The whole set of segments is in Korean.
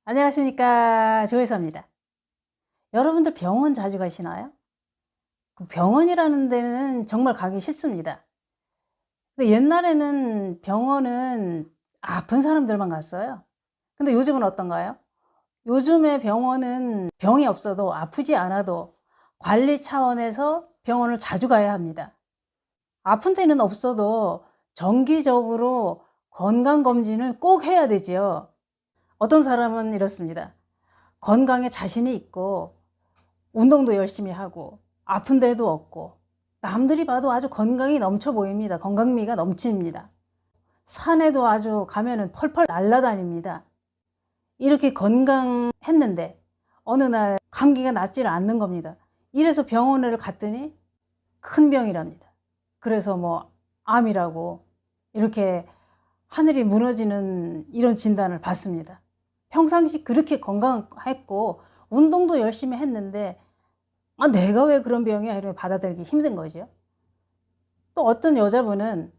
안녕하십니까, 조혜서입니다. 여러분들 병원 자주 가시나요? 그 병원이라는 데는 정말 가기 싫습니다. 근데 옛날에는 병원은 아픈 사람들만 갔어요. 근데 요즘은 어떤가요? 요즘에 병원은 병이 없어도 아프지 않아도 관리 차원에서 병원을 자주 가야 합니다. 아픈 데는 없어도 정기적으로 건강검진을 꼭 해야 되지요. 어떤 사람은 이렇습니다. 건강에 자신이 있고 운동도 열심히 하고 아픈 데도 없고 남들이 봐도 아주 건강이 넘쳐 보입니다. 건강미가 넘칩니다. 산에도 아주 가면은 펄펄 날아다닙니다. 이렇게 건강했는데 어느 날 감기가 낫지를 않는 겁니다. 이래서 병원을 갔더니 큰 병이랍니다. 그래서 뭐 암이라고 이렇게 하늘이 무너지는 이런 진단을 받습니다. 평상시 그렇게 건강했고 운동도 열심히 했는데 내가 왜 그런 병이야? 이렇게 받아들이기 힘든 거죠. 또 어떤 여자분은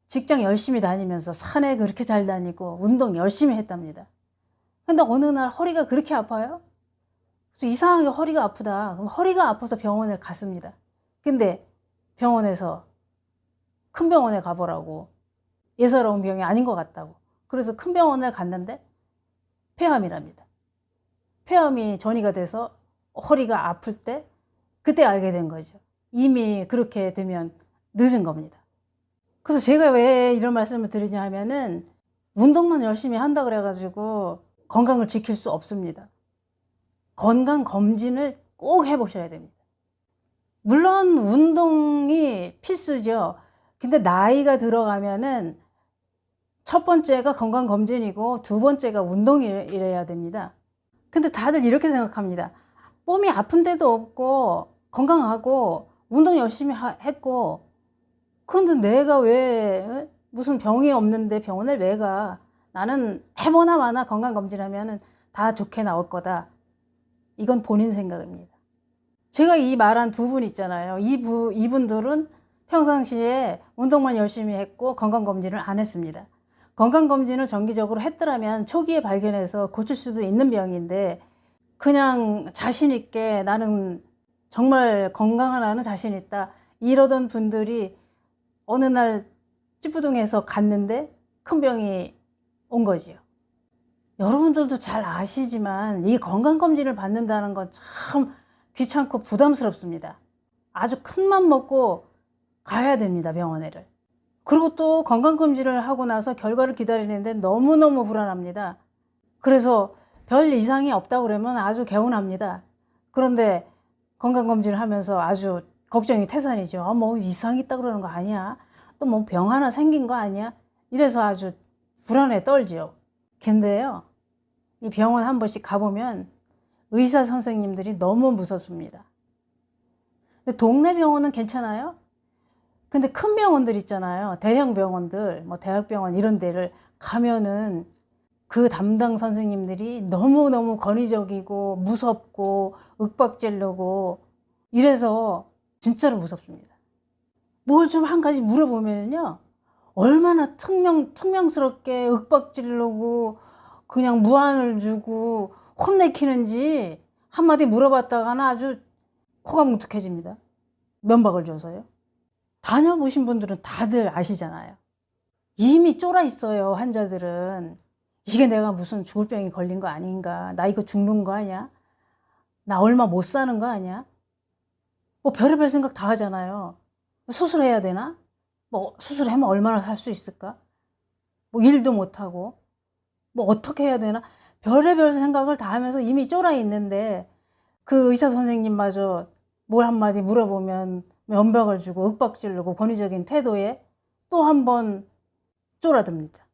직장 열심히 다니면서 산에 그렇게 잘 다니고 운동 열심히 했답니다. 근데 어느 날 허리가 그렇게 아파요? 그래서 이상하게 허리가 아프다. 그럼 허리가 아파서 병원에 갔습니다. 근데 병원에서 큰 병원에 가보라고, 예사로운 병이 아닌 것 같다고. 그래서 큰 병원을 갔는데 폐암이랍니다. 폐암이 전이가 돼서 허리가 아플 때 그때 알게 된 거죠. 이미 그렇게 되면 늦은 겁니다. 그래서 제가 왜 이런 말씀을 드리냐 하면은 운동만 열심히 한다 그래가지고 건강을 지킬 수 없습니다. 건강검진을 꼭 해보셔야 됩니다. 물론 운동이 필수죠. 근데 나이가 들어가면은 첫 번째가 건강검진이고 두 번째가 운동이래야 됩니다. 근데 다들 이렇게 생각합니다. 몸이 아픈 데도 없고 건강하고 운동 열심히 했고 근데 내가 왜 무슨 병이 없는데 병원을 왜 가? 나는 해보나 마나 건강검진하면 다 좋게 나올 거다. 이건 본인 생각입니다. 제가 이 말한 두 분 있잖아요. 이분들은 평상시에 운동만 열심히 했고 건강검진을 안 했습니다. 건강검진을 정기적으로 했더라면 초기에 발견해서 고칠 수도 있는 병인데 그냥 자신 있게 나는 정말 건강하다는 자신 있다 이러던 분들이 어느 날 찌부둥해서 갔는데 큰 병이 온 거지요. 여러분들도 잘 아시지만 이 건강검진을 받는다는 건 참 귀찮고 부담스럽습니다. 아주 큰 맘 먹고 가야 됩니다, 병원에를. 그리고 또 건강검진을 하고 나서 결과를 기다리는데 너무너무 불안합니다. 그래서 별 이상이 없다고 그러면 아주 개운합니다. 그런데 건강검진을 하면서 아주 걱정이 태산이죠. 뭐 이상이 있다 그러는 거 아니야? 또 뭐 병 하나 생긴 거 아니야? 이래서 아주 불안에 떨지요. 근데요, 이 병원 한 번씩 가보면 의사 선생님들이 너무 무섭습니다. 근데 동네 병원은 괜찮아요? 근데 큰 병원들 있잖아요. 대형 병원들, 뭐 대학병원 이런 데를 가면은 그 담당 선생님들이 너무너무 권위적이고 무섭고 윽박질르고 이래서 진짜로 무섭습니다. 뭘 좀 한 가지 물어보면요, 얼마나 퉁명스럽게 윽박지르고 그냥 무안을 주고 혼내키는지 한마디 물어봤다가는 아주 코가 뭉툭해집니다. 면박을 줘서요. 다녀보신 분들은 다들 아시잖아요. 이미 쫄아 있어요, 환자들은. 이게 내가 무슨 죽을 병이 걸린 거 아닌가? 나 이거 죽는 거 아니야? 나 얼마 못 사는 거 아니야? 뭐 별의별 생각 다 하잖아요. 수술해야 되나? 뭐 수술하면 얼마나 살 수 있을까? 뭐 일도 못하고 뭐 어떻게 해야 되나? 별의별 생각을 다 하면서 이미 쫄아 있는데 그 의사 선생님마저 뭘 한마디 물어보면 면박을 주고 윽박지르고 권위적인 태도에 또 한 번 쫄아듭니다.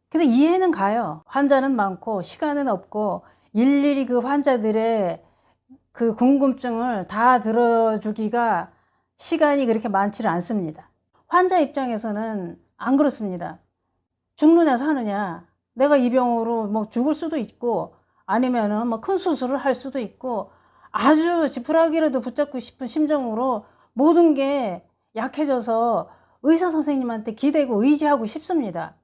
근데 이해는 가요. 환자는 많고 시간은 없고 일일이 그 환자들의 그 궁금증을 다 들어주기가 시간이 그렇게 많지는 않습니다. 환자 입장에서는 안 그렇습니다. 죽느냐 사느냐, 내가 이 병으로 뭐 죽을 수도 있고 아니면은 뭐 큰 수술을 할 수도 있고 아주 지푸라기라도 붙잡고 싶은 심정으로 모든 게 약해져서 의사 선생님한테 기대고 의지하고 싶습니다.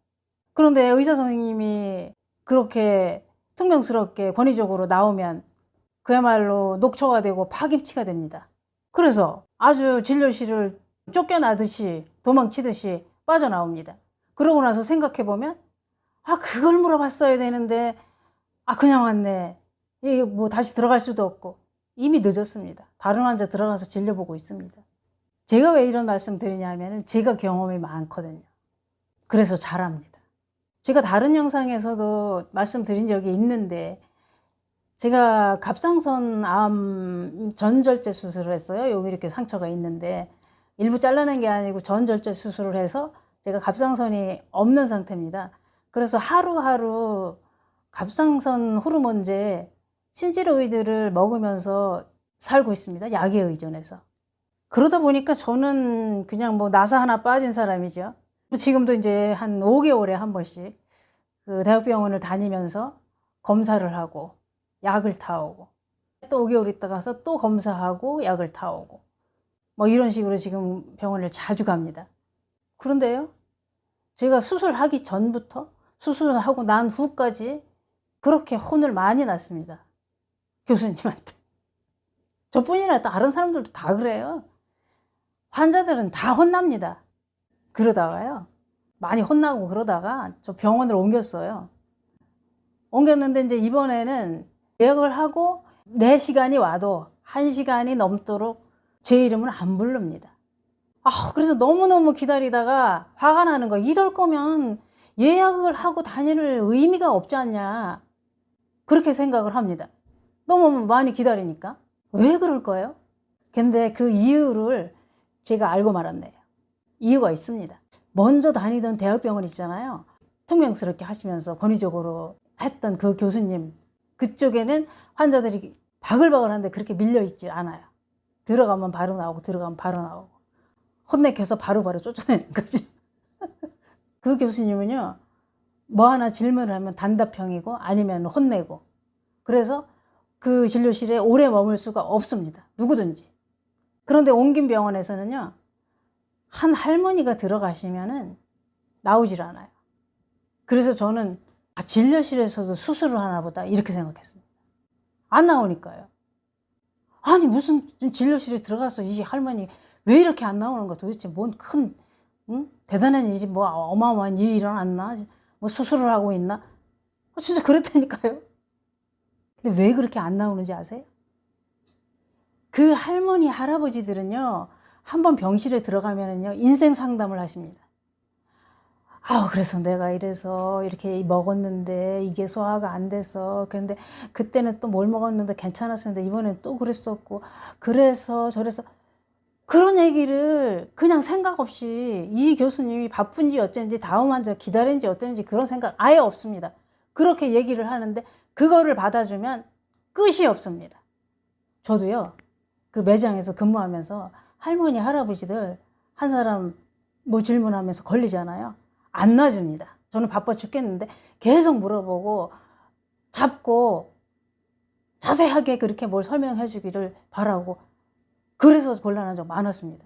그런데 의사 선생님이 그렇게 퉁명스럽게 권위적으로 나오면 그야말로 녹초가 되고 파김치가 됩니다. 그래서 아주 진료실을 쫓겨나듯이 도망치듯이 빠져나옵니다. 그러고 나서 생각해보면 그걸 물어봤어야 되는데 그냥 왔네. 이게 뭐 다시 들어갈 수도 없고 이미 늦었습니다. 다른 환자 들어가서 진료보고 있습니다. 제가 왜 이런 말씀 드리냐면 제가 경험이 많거든요. 그래서 잘합니다. 제가 다른 영상에서도 말씀드린 적이 있는데 제가 갑상선 암 전절제 수술을 했어요. 여기 이렇게 상처가 있는데 일부 잘라낸 게 아니고 전절제 수술을 해서 제가 갑상선이 없는 상태입니다. 그래서 하루하루 갑상선 호르몬제 신지로이드를 먹으면서 살고 있습니다. 약에 의존해서. 그러다 보니까 저는 그냥 뭐 나사 하나 빠진 사람이죠. 지금도 이제 한 5개월에 한 번씩 그 대학병원을 다니면서 검사를 하고 약을 타오고 또 5개월 있다 가서 또 검사하고 약을 타오고 뭐 이런 식으로 지금 병원을 자주 갑니다. 그런데요, 제가 수술하기 전부터 수술하고 난 후까지 그렇게 혼을 많이 났습니다. 교수님한테. 저뿐이 아니라 다른 사람들도 다 그래요. 환자들은 다 혼납니다. 그러다가요, 많이 혼나고 그러다가 저 병원을 옮겼어요. 옮겼는데 이제 이번에는 예약을 하고 4시간이 와도 1시간이 넘도록 제 이름을 안 부릅니다. 그래서 너무너무 기다리다가 화가 나는 거예요. 이럴 거면 예약을 하고 다닐 의미가 없지 않냐. 그렇게 생각을 합니다. 너무 많이 기다리니까. 왜 그럴까요? 근데 그 이유를 제가 알고 말았네요. 이유가 있습니다. 먼저 다니던 대학병원 있잖아요. 퉁명스럽게 하시면서 권위적으로 했던 그 교수님, 그쪽에는 환자들이 바글바글한데 그렇게 밀려있지 않아요. 들어가면 바로 나오고 들어가면 바로 나오고 혼내켜서 바로바로 쫓아내는 거지. 그 교수님은요, 뭐 하나 질문을 하면 단답형이고 아니면 혼내고, 그래서 그 진료실에 오래 머물 수가 없습니다. 누구든지. 그런데 옮긴 병원에서는요, 한 할머니가 들어가시면은 나오질 않아요. 그래서 저는 진료실에서도 수술을 하나 보다 이렇게 생각했습니다. 안 나오니까요. 아니 무슨 진료실에 들어가서 이 할머니 왜 이렇게 안 나오는 거야? 도대체 뭔 큰 대단한 일이 뭐 어마어마한 일이 일어났나? 뭐 수술을 하고 있나? 진짜 그랬다니까요. 근데 왜 그렇게 안 나오는지 아세요? 그 할머니 할아버지들은요, 한번 병실에 들어가면은요 인생 상담을 하십니다. 그래서 내가 이래서 이렇게 먹었는데 이게 소화가 안 돼서, 그런데 그때는 또 뭘 먹었는데 괜찮았었는데 이번엔 또 그랬었고, 그래서 저래서, 그런 얘기를 그냥 생각 없이 이 교수님이 바쁜지 어쩐지 다음 환자 기다린지 어쩐지 그런 생각 아예 없습니다. 그렇게 얘기를 하는데 그거를 받아주면 끝이 없습니다. 저도요, 그 매장에서 근무하면서 할머니 할아버지들 한 사람 뭐 질문하면서 걸리잖아요. 안 놔줍니다. 저는 바빠 죽겠는데 계속 물어보고 잡고 자세하게 그렇게 뭘 설명해 주기를 바라고, 그래서 곤란한 적 많았습니다.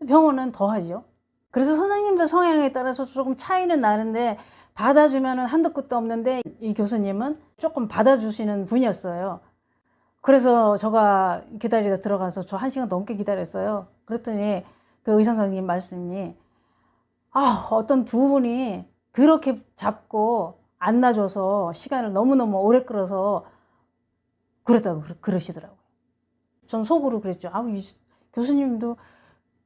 병원은 더 하죠. 그래서 선생님들 성향에 따라서 조금 차이는 나는데 받아주면 한도 끝도 없는데 이 교수님은 조금 받아주시는 분이었어요. 그래서 제가 기다리다 들어가서 저 1시간 넘게 기다렸어요. 그랬더니 그 의사 선생님 말씀이 어떤 두 분이 그렇게 잡고 안 놔줘서 시간을 너무너무 오래 끌어서 그랬다고 그러시더라고요. 전 속으로 그랬죠. 이 교수님도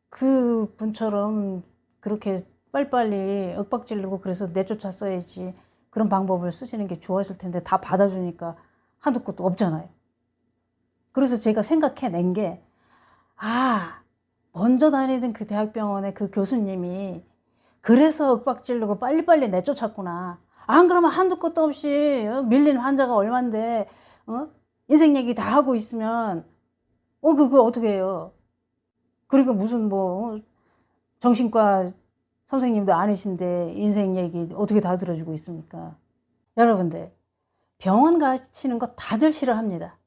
그 분처럼 그렇게 빨리빨리 윽박지르고 그래서 내쫓았어야지, 그런 방법을 쓰시는 게 좋았을 텐데 다 받아주니까 한도 끝도 없잖아요. 그래서 제가 생각해낸 게, 먼저 다니던 그 대학병원의 그 교수님이 그래서 윽박지르고 빨리빨리 내쫓았구나. 안 그러면 한도 끝도 없이 밀린 환자가 얼만데 인생 얘기 다 하고 있으면 그거 어떻게 해요? 그리고 무슨 뭐 정신과 선생님도 아니신데 인생 얘기 어떻게 다 들어주고 있습니까? 여러분들, 병원 가시는 거 다들 싫어합니다.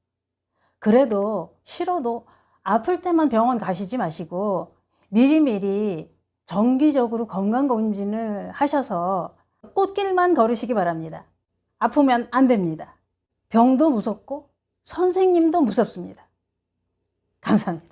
그래도 싫어도 아플 때만 병원 가시지 마시고 미리미리 정기적으로 건강검진을 하셔서 꽃길만 걸으시기 바랍니다. 아프면 안 됩니다. 병도 무섭고 선생님도 무섭습니다. 감사합니다.